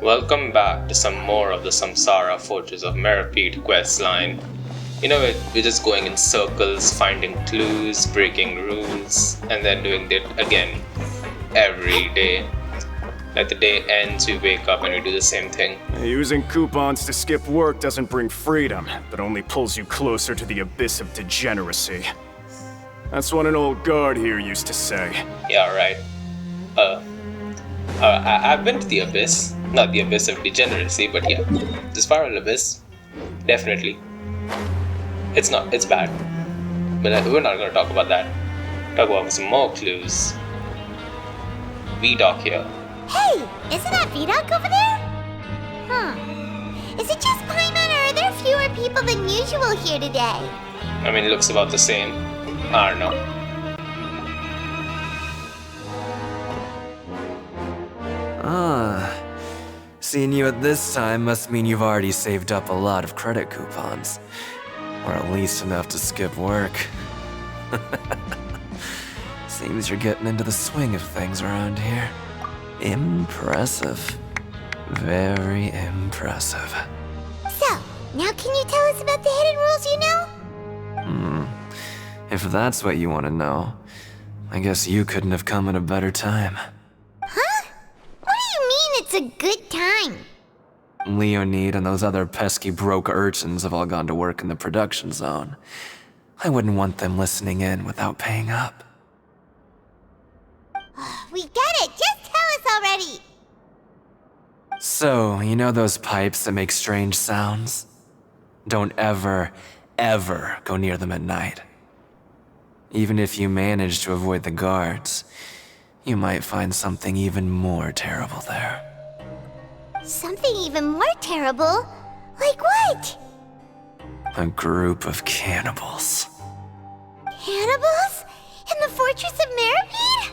Welcome back to some more of the Samsara Fortress of Merrepeat quest line. You know, we're just going in circles, finding clues, breaking rules, and then doing it again every day. Like the day ends, we wake up and we do the same thing. Using coupons to skip work doesn't bring freedom, but only pulls you closer to the abyss of degeneracy. That's what an old guard here used to say. Yeah, right. I've been to the abyss. Not the abyss of degeneracy, but yeah. The spiral abyss. Definitely. It's bad. But we're not gonna talk about that. Talk about some more clues. V-Dock here. Hey! Isn't that V-Dock over there? Is it just Paimon, or are there fewer people than usual here today? I mean, it looks about the same. I don't know. Seeing you at this time must mean you've already saved up a lot of credit coupons. Or at least enough to skip work. Seems you're getting into the swing of things around here. Impressive. Very impressive. So, now can you tell us about the hidden rules you know? If that's what you want to know, I guess you couldn't have come at a better time. Huh? What do you mean it's a good time? Leonid and those other pesky broke urchins have all gone to work in the production zone. I wouldn't want them listening in without paying up. We get it! Just tell us already! So, you know those pipes that make strange sounds? Don't ever go near them at night. Even if you manage to avoid the guards, you might find something even more terrible there. Something even more terrible? Like what? A group of cannibals. Cannibals? In the Fortress of Merrepeat?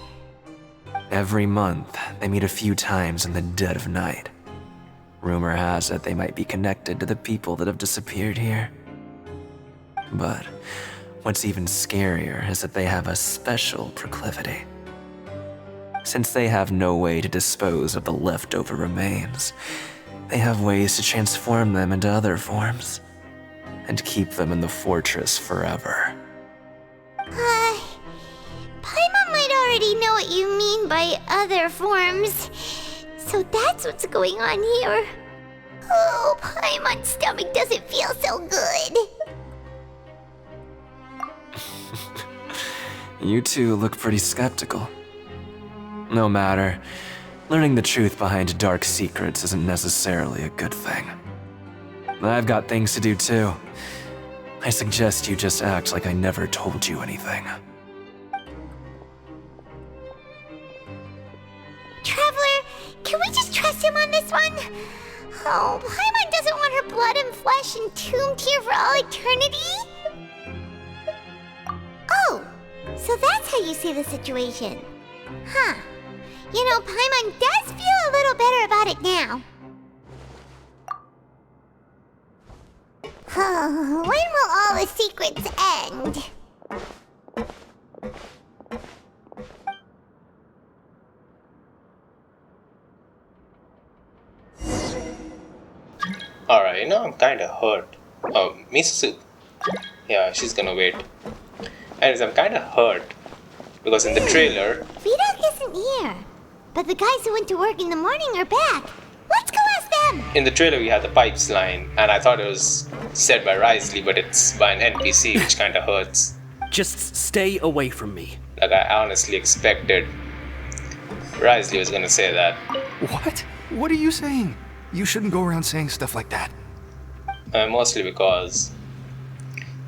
Every month, they meet a few times in the dead of night. Rumor has it they might be connected to the people that have disappeared here. But what's even scarier is that they have a special proclivity. Since they have no way to dispose of the leftover remains, they have ways to transform them into other forms and keep them in the fortress forever. Paimon might already know what you mean by other forms. So that's what's going on here. Oh, Paimon's stomach doesn't feel so good. You two look pretty skeptical. No matter, learning the truth behind dark secrets isn't necessarily a good thing. I've got things to do too. I suggest you just act like I never told you anything. Traveler, can we just trust him on this one? Oh, Paimon doesn't want her blood and flesh entombed here for all eternity? Oh, so that's how you see the situation. Huh. You know, Paimon does feel a little better about it now. When will all the secrets end? Alright, you know, I'm kinda hurt. Misu. Yeah, she's gonna wait. Anyways, I'm kinda hurt. Because in the trailer... V-Dock isn't here. But the guys who went to work in the morning are back. Let's go ask them! In the trailer we had the pipes line, and I thought it was said by Wriothesley, but it's by an NPC, which kinda hurts. Just stay away from me. Like, I honestly expected Wriothesley was gonna say that. What? What are you saying? You shouldn't go around saying stuff like that. Mostly because,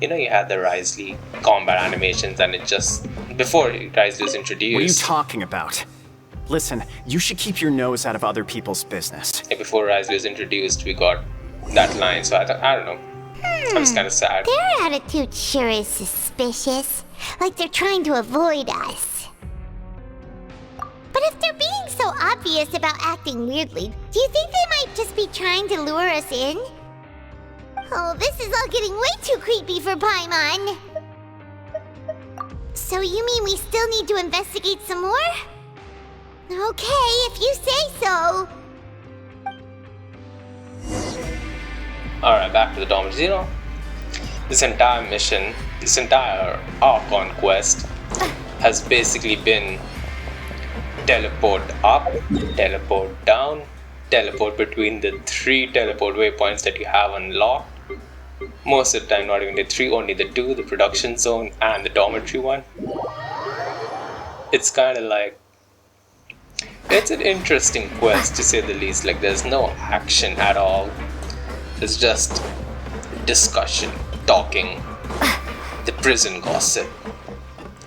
you know, you had the Wriothesley combat animations, and it just... Before Wriothesley was introduced... What are you talking about? Listen, you should keep your nose out of other people's business. Yeah, before Wriothesley was introduced, we got that line, so I don't know. I'm just kind of sad. Their attitude sure is suspicious. Like they're trying to avoid us. But if they're being so obvious about acting weirdly, do you think they might just be trying to lure us in? Oh, this is all getting way too creepy for Paimon. So you mean we still need to investigate some more? Okay, if you say so. Alright, back to the dormitories. You know, this entire mission, this entire Archon Quest has basically been teleport up, teleport down, teleport between the 3 teleport waypoints that you have unlocked. Most of the time, not even the 3, only the 2, the production zone and the dormitory one. It's kind of like, it's an interesting quest to say the least. Like, there's no action at all. It's just discussion, talking, the prison gossip.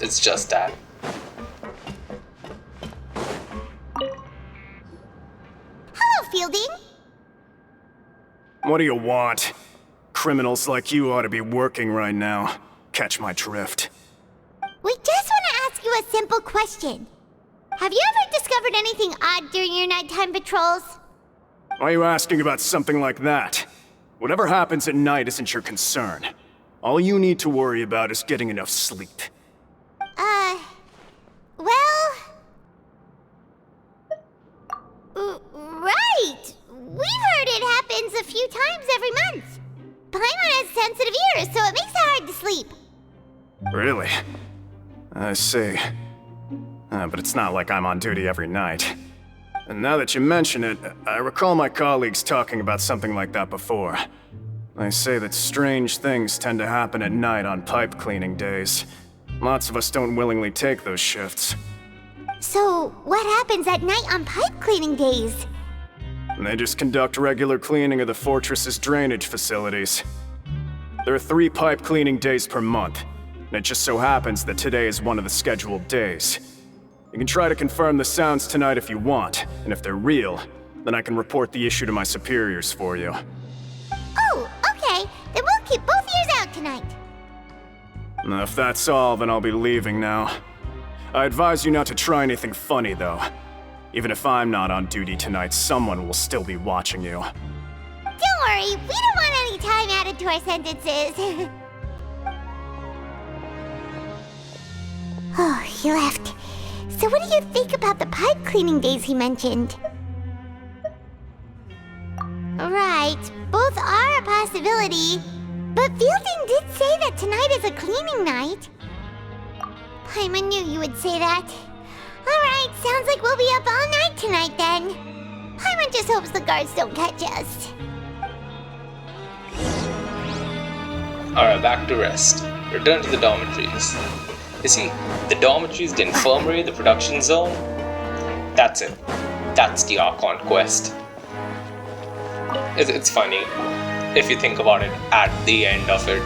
It's just that. Hello, Fielding. What do you want? Criminals like you ought to be working right now. Catch my drift. We just want to ask you a simple question. Have you ever discovered anything odd during your nighttime patrols? Why are you asking about something like that? Whatever happens at night isn't your concern. All you need to worry about is getting enough sleep. Right! We've heard it happens a few times every month. Paimon has sensitive ears, so it makes it hard to sleep. Really? I see. But it's not like I'm on duty every night. And now that you mention it, I recall my colleagues talking about something like that before. They say that strange things tend to happen at night on pipe cleaning days. Lots of us don't willingly take those shifts. So, what happens at night on pipe cleaning days? They just conduct regular cleaning of the fortress's drainage facilities. There are 3 pipe cleaning days per month, and it just so happens that today is one of the scheduled days. You can try to confirm the sounds tonight if you want, and if they're real, then I can report the issue to my superiors for you. Oh, okay. Then we'll keep both ears out tonight. If that's all, then I'll be leaving now. I advise you not to try anything funny, though. Even if I'm not on duty tonight, someone will still be watching you. Don't worry, we don't want any time added to our sentences. Oh, he left. So what do you think about the pipe cleaning days he mentioned? Right, both are a possibility. But Fielding did say that tonight is a cleaning night. Paimon knew you would say that. Alright, sounds like we'll be up all night tonight then. Paimon just hopes the guards don't catch us. Alright, back to rest. Return to the dormitories. You see, the dormitories, the infirmary, the production zone, that's it. That's the Archon Quest. It's funny, if you think about it at the end of it.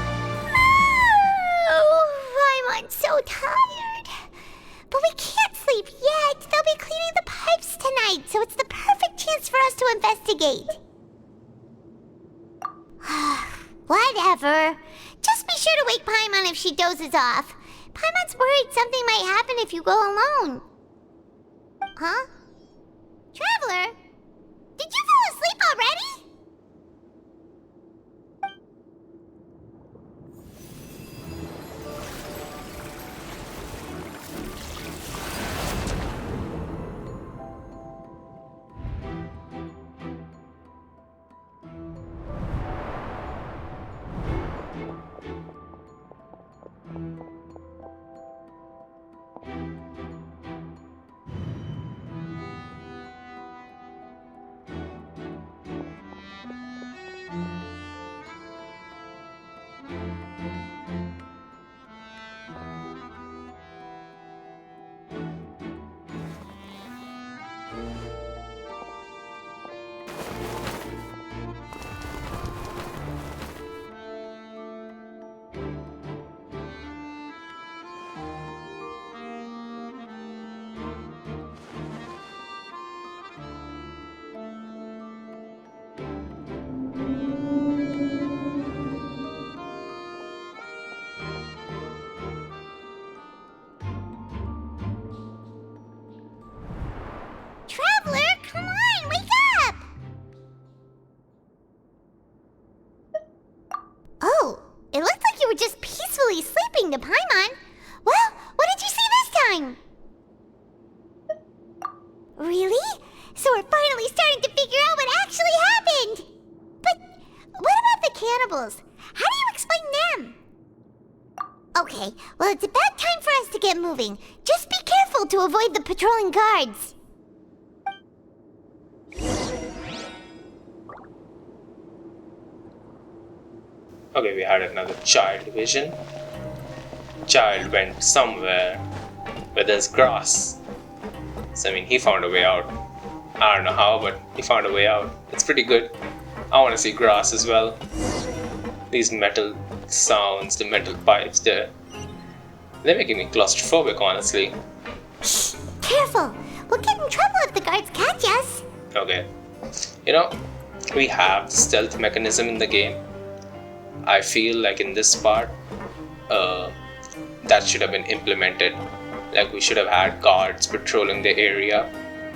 Oh, I'm so tired. But we can't sleep yet. They'll be cleaning the pipes tonight, so it's the perfect chance for us to investigate. Whatever. Just be sure to wake Paimon if she dozes off. Paimon's worried something might happen if you go alone. Huh? Traveler? Did you fall asleep already? Traveler, come on, wake up! Oh, it looked like you were just peacefully sleeping to Paimon. Well, what did you see this time? Really? So we're finally starting to figure out what actually happened! But what about rivals. How do you explain them? Okay, well, it's about time for us to get moving. Just be careful to avoid the patrolling guards. Okay, we had another Childe vision. Childe went somewhere where there's grass. So, I mean, he found a way out. I don't know how, but he found a way out. It's pretty good. I want to see grass as well. These metal sounds, the metal pipes there. They're making me claustrophobic, honestly. Shh! Careful! We'll get in trouble if the guards catch us. Okay. You know, we have the stealth mechanism in the game. I feel like in this part, that should have been implemented. Like, we should have had guards patrolling the area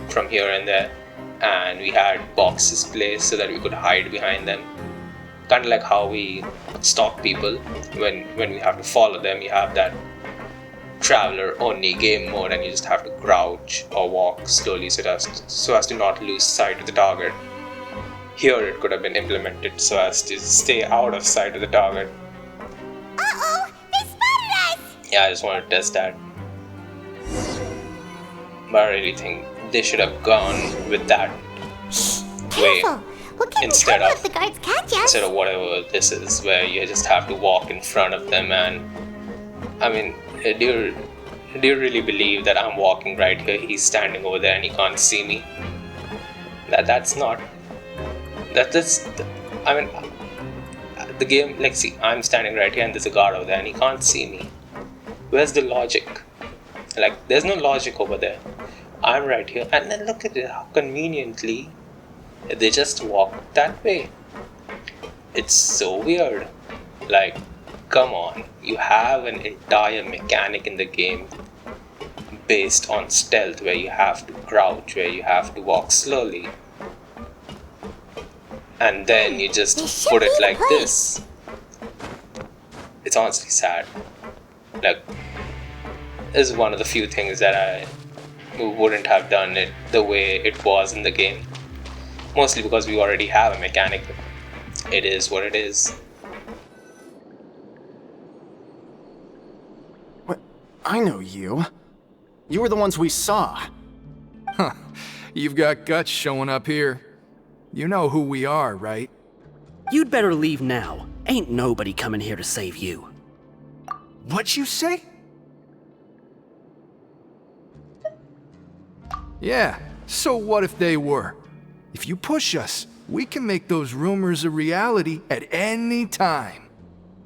from here and there, and we had boxes placed so that we could hide behind them. Kind of like how we stalk people when we have to follow them. You have that traveler only game mode, and you just have to crouch or walk slowly so as to not lose sight of the target. Here it could have been implemented so as to stay out of sight of the target. Uh-oh! They spotted us! Yeah, I just want to test that. But I really think they should have gone with that way Careful! We'll get in trouble if the guards catch us. instead of whatever this is, where you just have to walk in front of them. And I mean, do you really believe that I'm walking right here, he's standing over there and he can't see me? That's not. I mean, the game, like, see, I'm standing right here and there's a guard over there and he can't see me. Where's the logic? Like, there's no logic over there. I'm right here, and then look at it, how conveniently they just walk that way. It's so weird. Like, come on, you have an entire mechanic in the game based on stealth, where you have to crouch, where you have to walk slowly. And then you just put it like this. It's honestly sad. Like, this is one of the few things that I wouldn't have done it the way it was in the game. Mostly because we already have a mechanic. It is what it is. What? I know you. You were the ones we saw. Huh. You've got guts showing up here. You know who we are, right? You'd better leave now. Ain't nobody coming here to save you. What you say? Yeah, so what if they were? If you push us, we can make those rumors a reality at any time.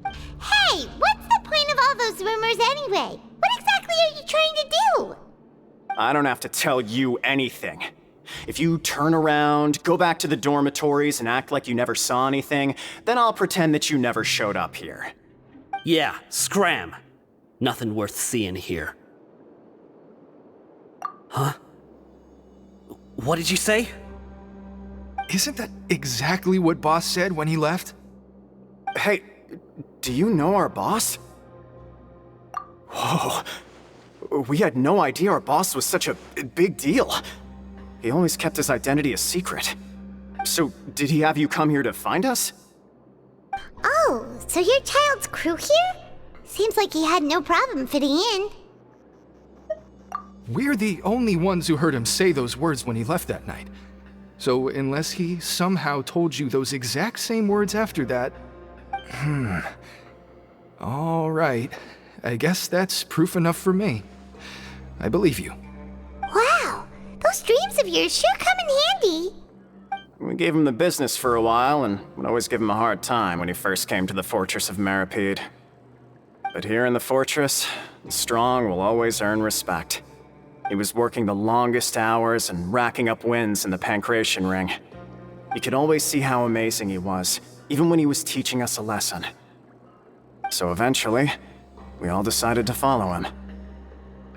Hey, what's the point of all those rumors anyway? What exactly are you trying to do? I don't have to tell you anything. If you turn around, go back to the dormitories, and act like you never saw anything, then I'll pretend that you never showed up here. Yeah, scram. Nothing worth seeing here. Huh? What did you say? Isn't that exactly what Boss said when he left? Hey, do you know our boss? Whoa. We had no idea our boss was such a big deal. He always kept his identity a secret. So, did he have you come here to find us? Oh, so you're Childe's crew here? Seems like he had no problem fitting in. We're the only ones who heard him say those words when he left that night. So, unless he somehow told you those exact same words after that... All right. I guess that's proof enough for me. I believe you. Wow, those dreams of yours sure come in handy. We gave him the business for a while, and would always give him a hard time when he first came to the fortress of Meripede. But here in the fortress, the strong will always earn respect. He was working the longest hours and racking up wins in the Pancration Ring. You could always see how amazing he was, even when he was teaching us a lesson. So eventually, we all decided to follow him.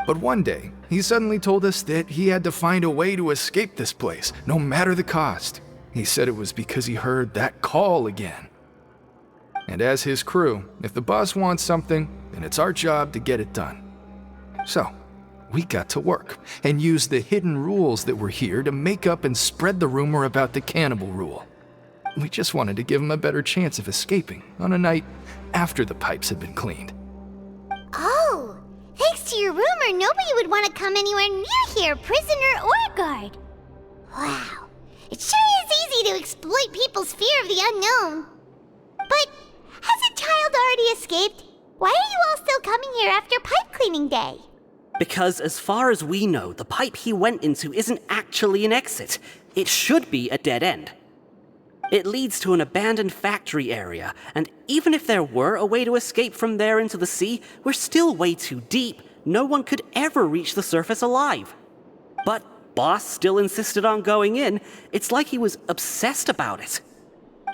But one day, he suddenly told us that he had to find a way to escape this place, no matter the cost. He said it was because he heard that call again. And as his crew, if the boss wants something, then it's our job to get it done. So, we got to work, and used the hidden rules that were here to make up and spread the rumor about the cannibal rule. We just wanted to give him a better chance of escaping on a night after the pipes had been cleaned. Oh, thanks to your rumor, nobody would want to come anywhere near here, prisoner or guard. Wow, it sure is easy to exploit people's fear of the unknown. But hasn't Childe already escaped? Why are you all still coming here after pipe cleaning day? Because as far as we know, the pipe he went into isn't actually an exit. It should be a dead end. It leads to an abandoned factory area, and even if there were a way to escape from there into the sea, we're still way too deep. No one could ever reach the surface alive. But Boss still insisted on going in. It's like he was obsessed about it.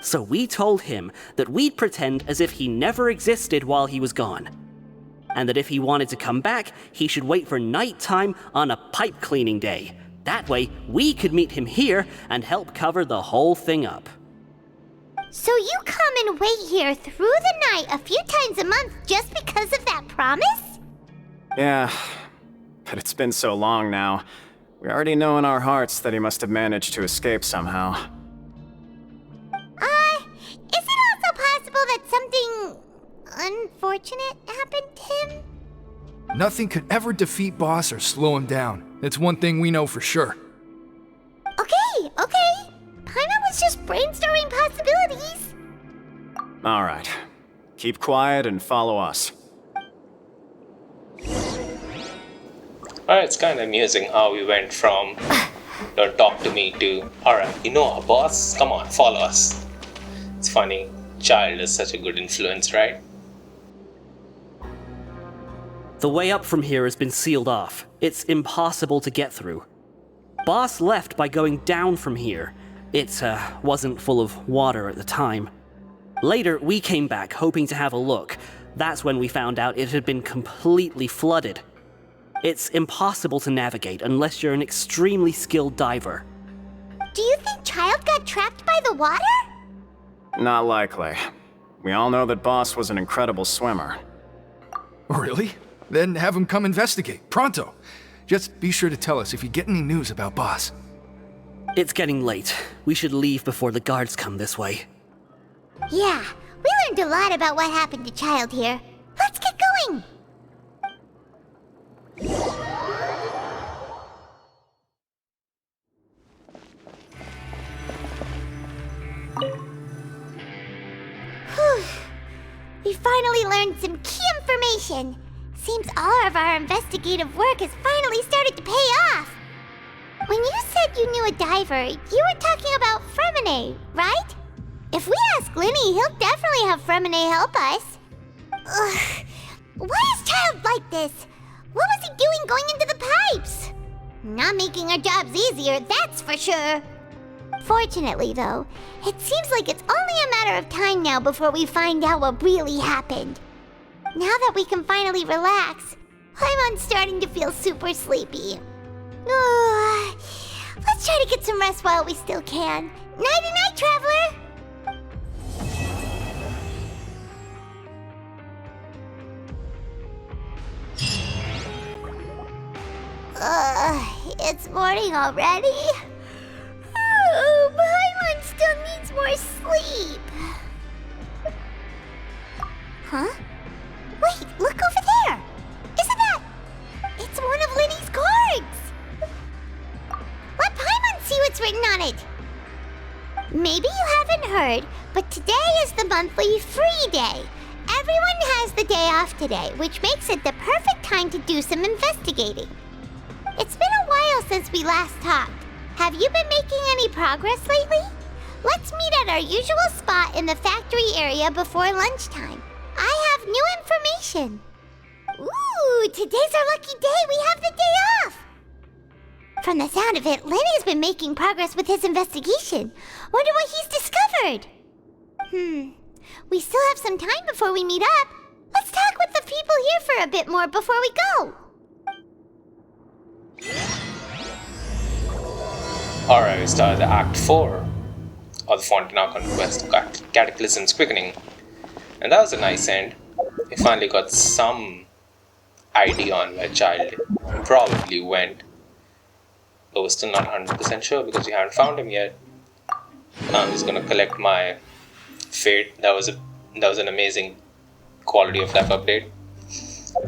So we told him that we'd pretend as if he never existed while he was gone. And that if he wanted to come back, he should wait for nighttime on a pipe cleaning day. That way, we could meet him here and help cover the whole thing up. So you come and wait here through the night a few times a month just because of that promise? Yeah, but it's been so long now. We already know in our hearts that he must have managed to escape somehow. Is it also possible that something unfortunate happened to him? Nothing could ever defeat Boss or slow him down. It's one thing we know for sure. Okay. Paimon was just brainstorming possibilities. All right. Keep quiet and follow us. Alright, it's kind of amusing how we went from don't talk to me to alright, you know our boss, come on, follow us. It's funny, Childe is such a good influence, right? The way up from here has been sealed off. It's impossible to get through. Boss left by going down from here. It wasn't full of water at the time. Later, we came back hoping to have a look. That's when we found out it had been completely flooded. It's impossible to navigate unless you're an extremely skilled diver. Do you think Childe got trapped by the water? Not likely. We all know that Boss was an incredible swimmer. Really? Then have him come investigate, pronto. Just be sure to tell us if you get any news about Boss. It's getting late. We should leave before the guards come this way. Yeah, we learned a lot about what happened to Childe here. Let's get going! Whew. We finally learned some key information. Seems all of our investigative work has finally started to pay off. When you said you knew a diver, you were talking about Freminet, right? If we ask Lyney, he'll definitely have Freminet help us. Ugh. Why is Childe like this? What was he doing going into the pipes? Not making our jobs easier, that's for sure. Fortunately, though, it seems like it's only a matter of time now before we find out what really happened. Now that we can finally relax, I'm starting to feel super sleepy. Let's try to get some rest while we still can. Nighty-night, traveler! It's morning already? Paimon still needs more sleep. Huh? Wait, look over there! Isn't that... It's one of Lyney's cards! Let Paimon see what's written on it! Maybe you haven't heard, but today is the monthly free day. Everyone has the day off today, which makes it the perfect time to do some investigating. It's been a while since we last talked. Have you been making any progress lately? Let's meet at our usual spot in the factory area before lunchtime. I have new information. Ooh, today's our lucky day. We have the day off. From the sound of it, Lyney's been making progress with his investigation. Wonder what he's discovered. We still have some time before we meet up. Let's talk with the people here for a bit more before we go. Alright, we started the Act 4 of the Fontaine Archon Quest, Cataclysm's Quickening. And that was a nice end. We finally got some idea on where Childe probably went. But we're still not 100% sure because we haven't found him yet. I'm just gonna collect my fate. That was an amazing quality of life update.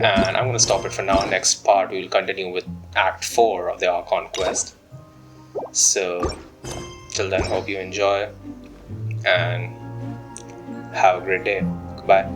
And I'm gonna stop it for now. Next part we will continue with Act 4 of the Archon Quest. So till then, hope you enjoy and have a great day. Goodbye.